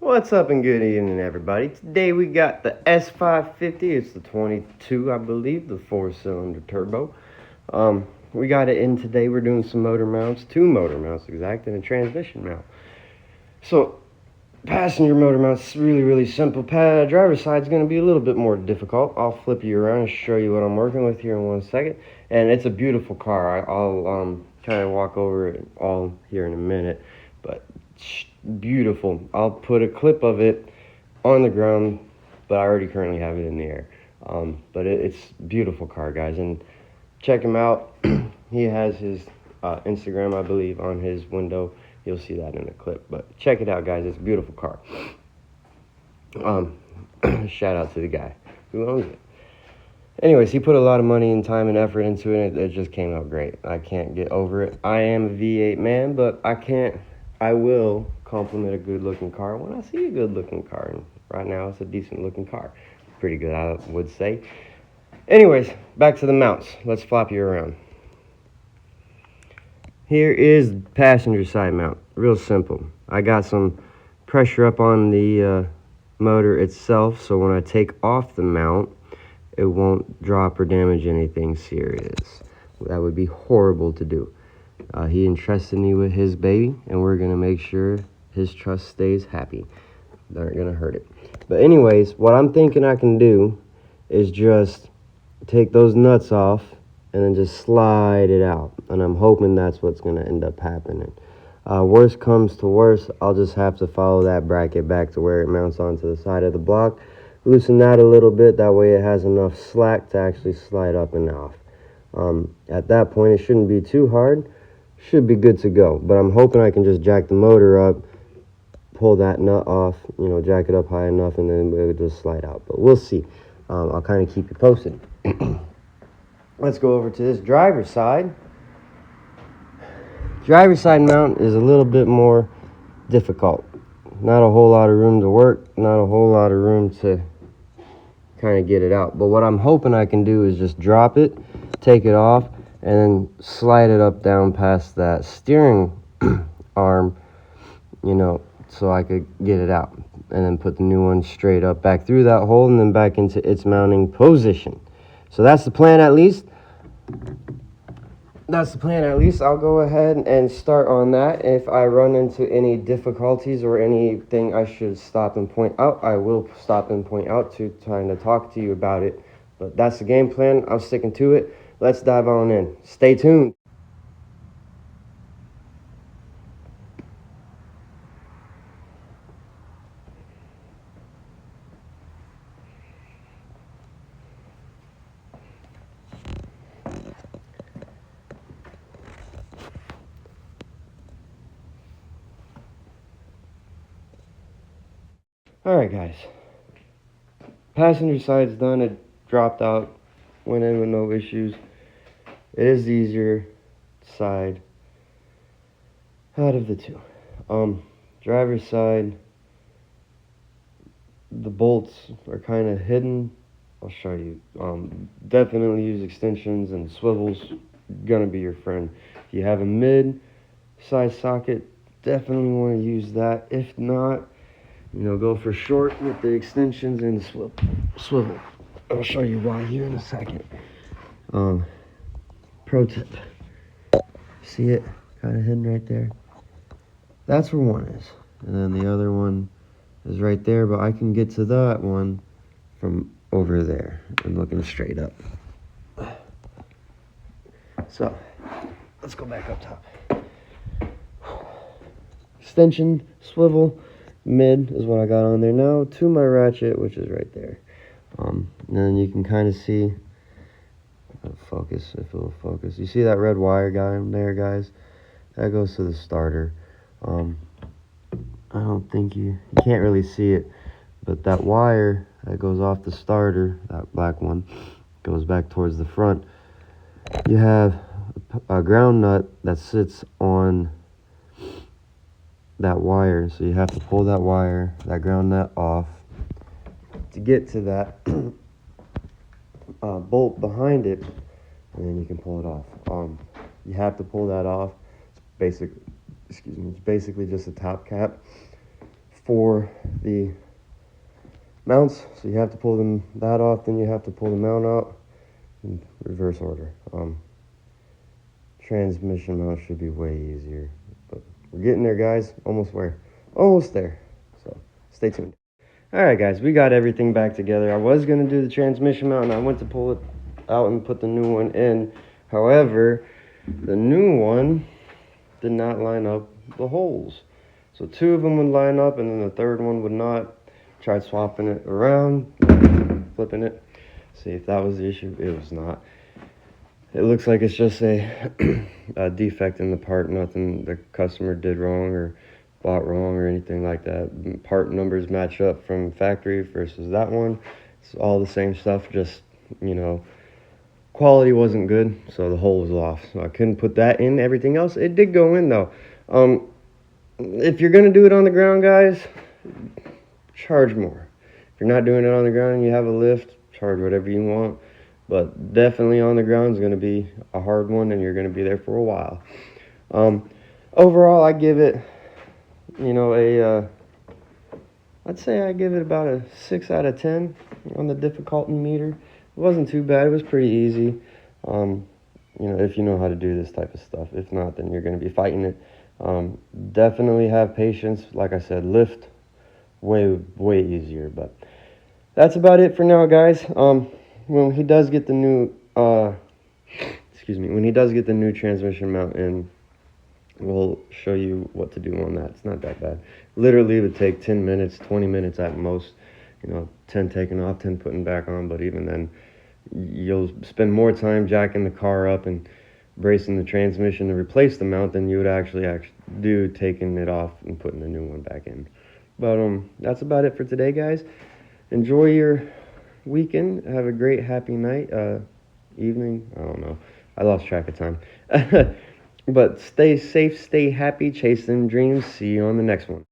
What's up and good evening, everybody. Today we got the S550. It's the 22, I believe, the 4-cylinder turbo. We got it in today. We're doing some motor mounts, 2 motor mounts exact, and a transmission mount. So, passenger motor mount's really simple. Driver's side's going to be a little bit more difficult. I'll flip you around and show you what I'm working with here in 1 second. And it's a beautiful car. I'll kind of walk over it all here in a minute, but beautiful. I'll put a clip of it on the ground, but I already currently have it in the air. But it's a beautiful car, guys, and check him out. He has his Instagram, I believe, on his window. You'll see that in the clip, but check it out, guys. It's a beautiful car. Shout out to the guy who owns it. Anyways, he put a lot of money and time and effort into it, and it just came out great. I can't get over it. I am a V8 man, but I will compliment a good-looking car when I see a good-looking car. And right now, it's a decent-looking car. Pretty good, I would say. Anyways, back to the mounts. Let's flop you around. Here is passenger side mount. Real simple. I got some pressure up on the motor itself, so when I take off the mount, it won't drop or damage anything serious. That would be horrible to do. He entrusted me with his baby, and we're going to make sure his trust stays happy. They aren't going to hurt it. But anyways, what I'm thinking I can do is just take those nuts off and then just slide it out. And I'm hoping that's what's going to end up happening. Worst comes to worst, I'll just have to follow that bracket back to where it mounts onto the side of the block. Loosen that a little bit, that way it has enough slack to actually slide up and off. At that point, it shouldn't be too hard. Should be good to go. But I'm hoping I can just jack the motor up, pull that nut off, jack it up high enough, and then it would just slide out. But we'll see. I'll kind of keep you posted. Let's go over to this driver's side. Driver's side mount is a little bit more difficult. Not a whole lot of room to work, not a whole lot of room to kind of get it out. But what I'm hoping I can do is just drop it, take it off, and then slide it up down past that steering arm, so I could get it out. And then put the new one straight up back through that hole and then back into its mounting position. So that's the plan at least. I'll go ahead and start on that. If I run into any difficulties or anything I should stop and point out, I will stop and point out to trying to talk to you about it. But that's the game plan. I'm sticking to it. Let's dive on in. Stay tuned. Alright, guys. Passenger side's done. It dropped out. Went in with no issues. It is the easier side out of the two. Driver's side, the bolts are kind of hidden. I'll show you. Definitely use extensions, and swivels gonna be your friend. If you have a mid-size socket, definitely want to use that. If not, go for short with the extensions and the swivel. I'll show you why here in a second. Pro tip. See it? Kind of hidden right there. That's where one is. And then the other one is right there, but I can get to that one from over there and looking straight up. So, let's go back up top. Extension, swivel, mid is what I got on there now, to my ratchet, which is right there. And then you can kind of see, focus, if it'll focus. You see that red wire guy there, guys? That goes to the starter. I don't think you can't really see it, but that wire that goes off the starter, that black one, goes back towards the front. You have a ground nut that sits on that wire, so you have to pull that wire, that ground nut off to get to that bolt behind it, and then you can pull it off. You have to pull that off. It's basically just a top cap for the mounts, so you have to pull that off, then you have to pull the mount out in reverse order. Transmission mount should be way easier, but we're getting there, guys. Almost there. So stay tuned. All right, guys, we got everything back together. I was gonna do the transmission mount, and I went to pull it out and put the new one in. However, the new one did not line up the holes. So 2 of them would line up, and then the third one would not. Tried swapping it around, flipping it, see if that was the issue. It was not. It looks like it's just a defect in the part. Nothing the customer did wrong or bought wrong or anything like that. Part numbers match up from factory versus that one. It's all the same stuff, just, you know, quality wasn't good, so the hole was off. So I couldn't put that in. Everything else, it did go in though. If you're gonna do it on the ground, guys, charge more. If you're not doing it on the ground and you have a lift, charge whatever you want. But definitely on the ground is going to be a hard one, and you're going to be there for a while. Overall, I give it, you know, I'd say I give it about a 6 out of 10 on the difficulty meter. It wasn't too bad. It was pretty easy. You know, if you know how to do this type of stuff. If not, then you're going to be fighting it. Definitely have patience. Like I said, lift way easier. But that's about it for now, guys. When he does get the new when he does get the new transmission mount in, we'll show you what to do on that. It's not that bad. Literally, it would take 10 minutes, 20 minutes at most. You know, 10 taking off, 10 putting back on. But even then, you'll spend more time jacking the car up and bracing the transmission to replace the mount than you would actually do taking it off and putting the new one back in. But that's about it for today, guys. Enjoy your weekend. Have a great happy night, evening. I don't know. I lost track of time. But stay safe, stay happy, chase them dreams. See you on the next one.